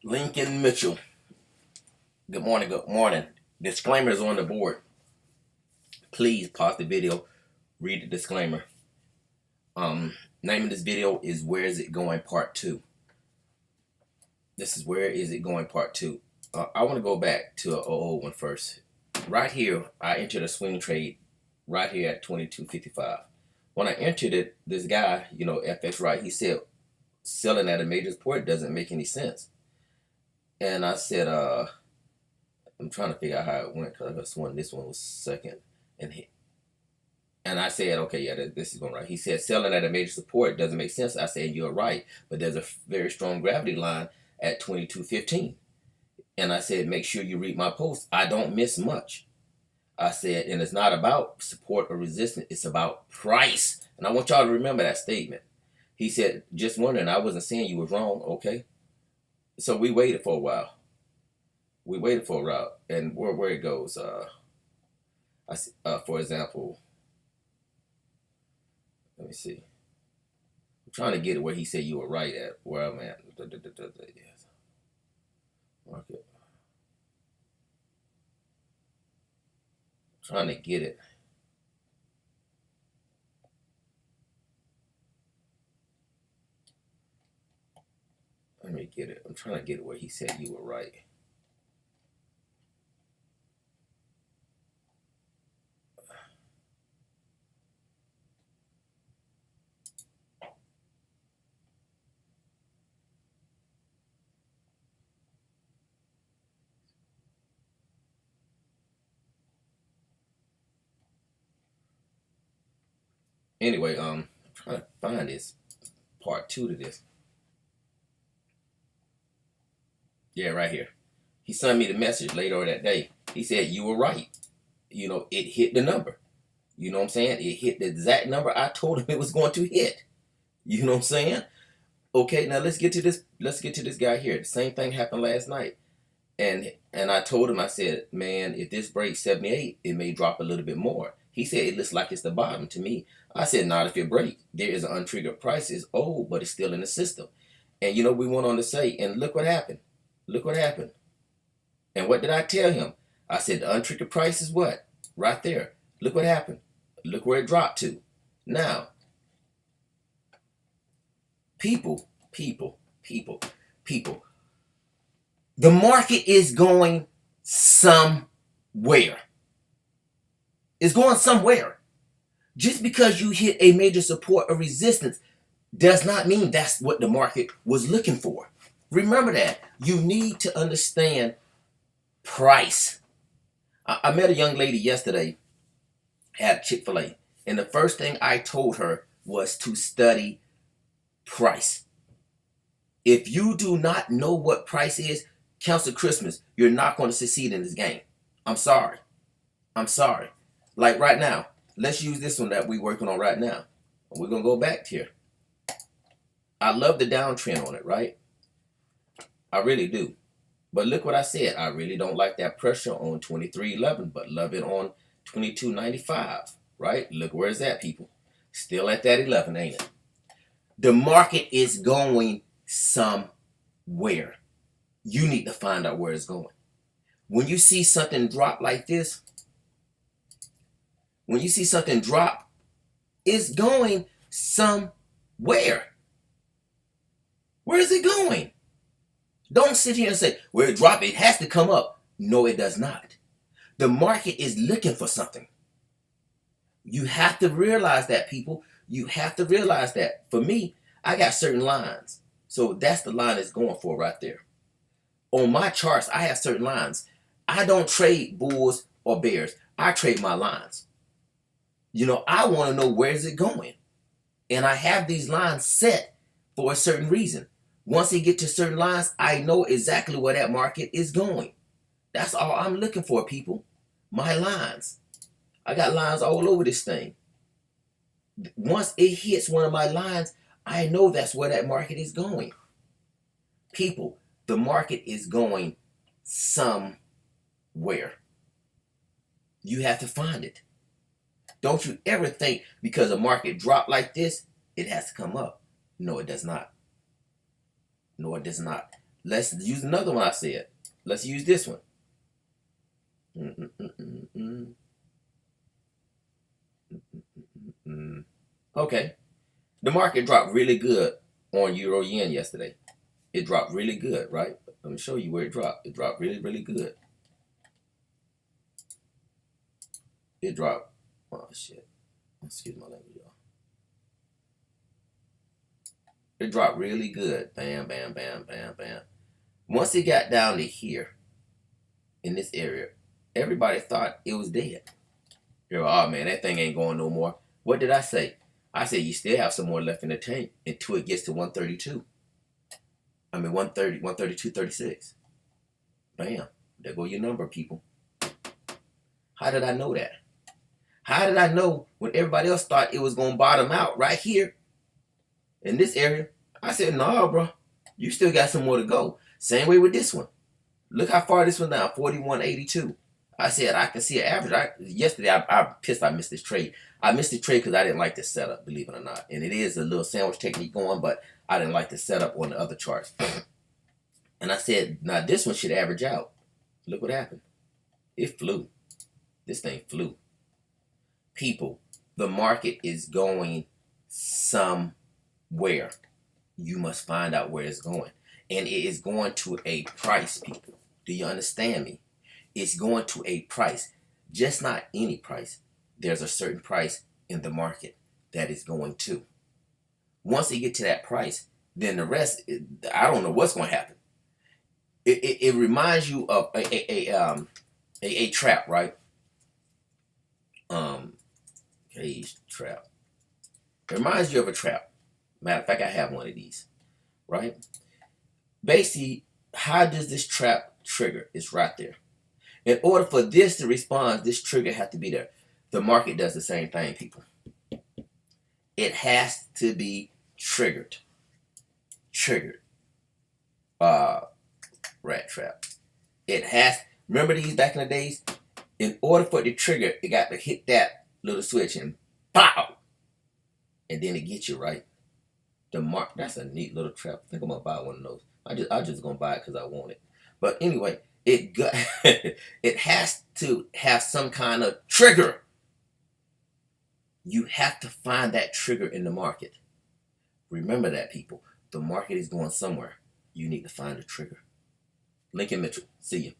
Lincoln Mitchell. Good morning, good morning. Disclaimers on the board. Please pause the video, read the disclaimer. Name of this video is Where Is It Going Part 2. This is Where Is It Going Part 2. I want to go back to an old one first. Right here, I entered a swing trade right here at 22.55. When I entered it, this guy, FX Right, he said selling at a major support doesn't make any sense. And I said, I'm trying to figure out how it went because I got this one was second. And I said, okay, yeah, this is going right. He said selling at a major support doesn't make sense. I said, you're right, but there's a very strong gravity line at 22.15. And I said, make sure you read my post. I don't miss much. I said, and it's not about support or resistance. It's about price. And I want y'all to remember that statement. He said, just wondering, I wasn't saying you was wrong, okay? So we waited for a while. And where it goes. For example, let me see. I'm trying to get it where he said you were right at where I'm at. Yes. Market. I'm trying to get it. Let me get it. I'm trying to get it where he said you were right. Anyway, I'm trying to find this part 2 to this. Yeah, right here. He sent me the message later that day. He said you were right. It hit the number. You know what I'm saying? It hit the exact number I told him it was going to hit. You know what I'm saying? Okay, now let's get to this. Let's get to this guy here. The same thing happened last night. And I told him, I said, man, if this breaks 78, it may drop a little bit more. He said, it looks like it's the bottom to me. I said, not if it breaks. There is an untriggered price. It's old, but it's still in the system. And we went on to say, and look what happened. Look what happened. And what did I tell him? I said, the untriggered price is what? Right there. Look what happened. Look where it dropped to. Now, people. The market is going somewhere. It's going somewhere. Just because you hit a major support or resistance does not mean that's what the market was looking for. Remember that. You need to understand price. I met a young lady yesterday at Chick-fil-A, and the first thing I told her was to study price. If you do not know what price is, Council Christmas, you're not going to succeed in this game. I'm sorry. Like right now, let's use this one that we're working on right now. We're going to go back here. I love the downtrend on it, right? I really do. But look what I said. I really don't like that pressure on 23.11, but love it on 22.95, right? Look where it's at, people. Still at that 11, ain't it? The market is going somewhere. You need to find out where it's going. When you see something drop like this, it's going somewhere. Where is it going? Don't sit here and say, well, it dropped, it has to come up. No, it does not. The market is looking for something. You have to realize that, people. You have to realize that. For me, I got certain lines. So that's the line it's going for right there. On my charts, I have certain lines. I don't trade bulls or bears. I trade my lines. I want to know where is it going. And I have these lines set for a certain reason. Once they get to certain lines, I know exactly where that market is going. That's all I'm looking for, people. My lines. I got lines all over this thing. Once it hits one of my lines, I know that's where that market is going. People, the market is going somewhere. You have to find it. Don't you ever think because a market dropped like this, it has to come up. No, it does not. Let's use another one I said. Let's use this one. Okay. The market dropped really good on Euro Yen yesterday. It dropped really good, right? Let me show you where it dropped. It dropped really, really good. It dropped. Oh, shit. Excuse my language, y'all. It dropped really good. Bam, bam, bam, bam, bam. Once it got down to here, in this area, everybody thought it was dead. You're like, oh man, that thing ain't going no more. What did I say? I said you still have some more left in the tank until it gets to 132. I mean 130, 132, 36. Bam. There go your number, people. How did I know that? How did I know when everybody else thought it was going to bottom out right here in this area? I said, nah, bro. You still got some more to go. Same way with this one. Look how far this one down, 41.82. I said I can see an average. Yesterday, I'm pissed I missed this trade. I missed the trade because I didn't like this setup, believe it or not. And it is a little sandwich technique going, but I didn't like the setup on the other charts. And I said, now this one should average out. Look what happened. It flew. This thing flew. People, the market is going somewhere. You must find out where it's going. And it is going to a price, people. Do you understand me? It's going to a price. Just not any price. There's a certain price in the market that is going to. Once they get to that price, then the rest, I don't know what's going to happen. It reminds you of a trap, right? Cage trap. It reminds you of a trap. Matter of fact, I have one of these, right? Basically, how does this trap trigger? It's right there. In order for this to respond, this trigger has to be there. The market does the same thing, people. It has to be triggered. Triggered. Rat trap. It has, remember these back in the days? In order for it to trigger, it got to hit that little switch and pow! And then it gets you, right? That's a neat little trap. I think I'm going to buy one of those. I just going to buy it because I want it. But anyway, it has to have some kind of trigger. You have to find that trigger in the market. Remember that, people. The market is going somewhere. You need to find a trigger. Lincoln Mitchell. See you.